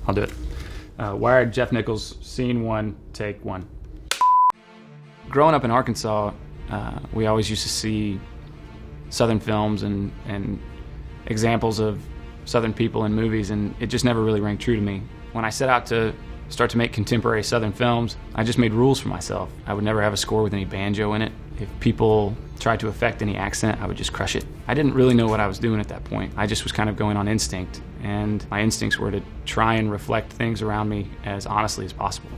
I'll do it. Wired, Jeff Nichols, scene 1, take 1. Growing up in Arkansas, we always used to see Southern films and examples of Southern people in movies, and it just never really rang true to me. When I set out to start to make contemporary Southern films, I just made rules for myself. I would never have a score with any banjo in it. If people tried to affect any accent, I would just crush it. I didn't really know what I was doing at that point. I just was kind of going on instinct, and my instincts were to try and reflect things around me as honestly as possible.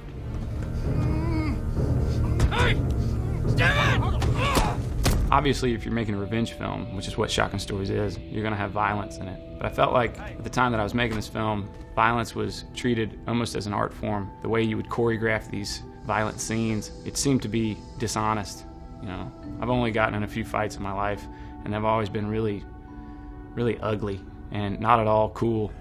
Hey! Stand! Obviously, if you're making a revenge film, which is what Shotgun Stories is, you're gonna have violence in it. But I felt like at the time that I was making this film, violence was treated almost as an art form. The way you would choreograph these violent scenes, it seemed to be dishonest. You know, I've only gotten in a few fights in my life, and they've always been really, really ugly and not at all cool.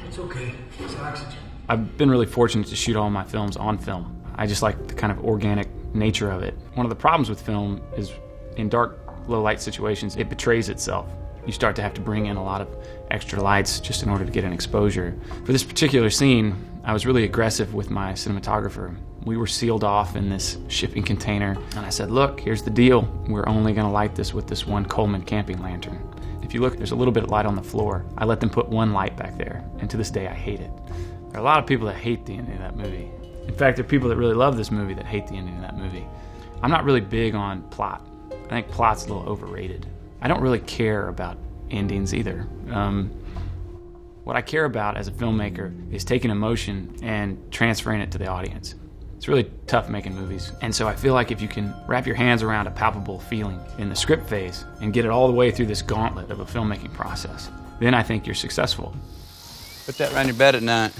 It's okay. It's oxygen. I've been really fortunate to shoot all my films on film. I just like the kind of organic nature of it. One of the problems with film is in dark, low light situations, it betrays itself. You start to have to bring in a lot of extra lights just in order to get an exposure. For this particular scene, I was really aggressive with my cinematographer. We were sealed off in this shipping container, and I said, look, here's the deal. We're only gonna light this with this one Coleman camping lantern. If you look, there's a little bit of light on the floor. I let them put one light back there, and to this day I hate it. There are a lot of people that hate the ending of that movie. In fact, there are people that really love this movie that hate the ending of that movie. I'm not really big on plot. I think plot's a little overrated. I don't really care about endings either. What I care about as a filmmaker is taking emotion and transferring it to the audience. It's really tough making movies. And so I feel like if you can wrap your hands around a palpable feeling in the script phase and get it all the way through this gauntlet of a filmmaking process, then I think you're successful. Put that around your bed at night.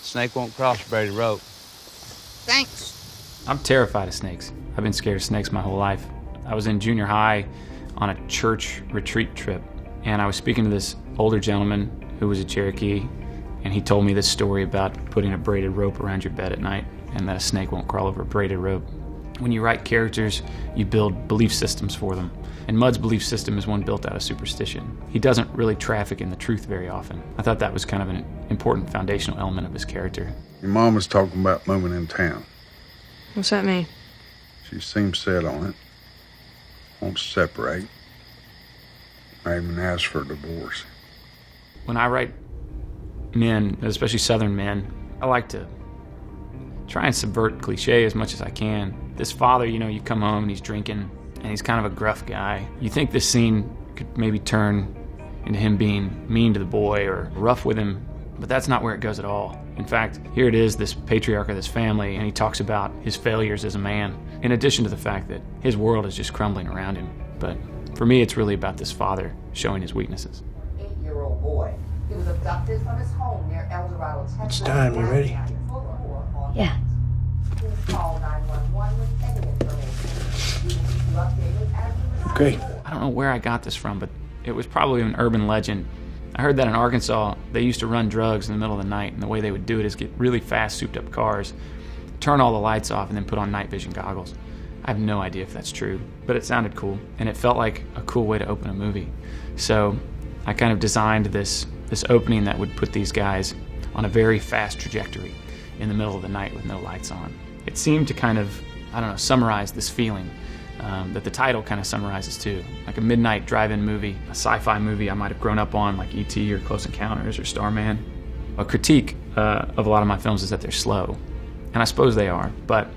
Snake won't cross braided rope. Thanks. I'm terrified of snakes. I've been scared of snakes my whole life. I was in junior high on a church retreat trip, and I was speaking to this older gentleman who was a Cherokee, and he told me this story about putting a braided rope around your bed at night and that a snake won't crawl over a braided rope. When you write characters, you build belief systems for them. And Mudd's belief system is one built out of superstition. He doesn't really traffic in the truth very often. I thought that was kind of an important foundational element of his character. Your mom was talking about moving in town. What's that mean? She seems set on it. Wants to separate. Might even ask for a divorce. When I write men, especially Southern men, I like to try and subvert cliche as much as I can. This father, you know, you come home and he's drinking, and he's kind of a gruff guy. You think this scene could maybe turn into him being mean to the boy or rough with him, but that's not where it goes at all. In fact, here it is, this patriarch of this family, and he talks about his failures as a man, in addition to the fact that his world is just crumbling around him. But for me, it's really about this father showing his weaknesses. 8-year-old boy. He was abducted from his home near El Dorado, Texas. It's time. You ready? Yeah. Please call 911 with any information. We will keep you updated as we Okay. I don't know where I got this from, but it was probably an urban legend. I heard that in Arkansas, they used to run drugs in the middle of the night, and the way they would do it is get really fast, souped-up cars, turn all the lights off, and then put on night vision goggles. I have no idea if that's true, but it sounded cool, and it felt like a cool way to open a movie. So I kind of designed this opening that would put these guys on a very fast trajectory in the middle of the night with no lights on. It seemed to kind of, I don't know, summarize this feeling that the title kind of summarizes too. Like a midnight drive-in movie, a sci-fi movie I might have grown up on, like E.T. or Close Encounters or Starman. A critique of a lot of my films is that they're slow, and I suppose they are, but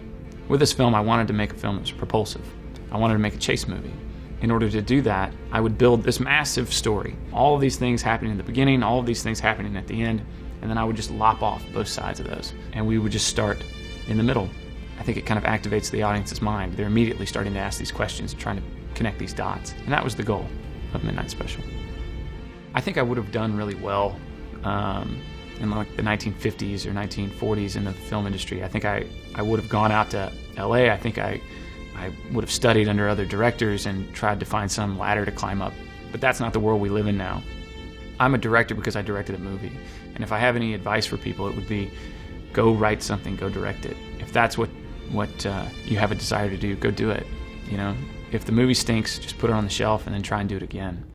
with this film I wanted to make a film that was propulsive. I wanted to make a chase movie. In order to do that, I would build this massive story. All of these things happening in the beginning, all of these things happening at the end, and then I would just lop off both sides of those, and we would just start in the middle. I think it kind of activates the audience's mind. They're immediately starting to ask these questions, trying to connect these dots, and that was the goal of Midnight Special. I think I would have done really well in like the 1950s or 1940s in the film industry. I think I would have gone out to LA. I think I would have studied under other directors and tried to find some ladder to climb up. But that's not the world we live in now. I'm a director because I directed a movie. And if I have any advice for people, it would be go write something, go direct it. If that's what you have a desire to do, go do it. You know, if the movie stinks, just put it on the shelf and then try and do it again.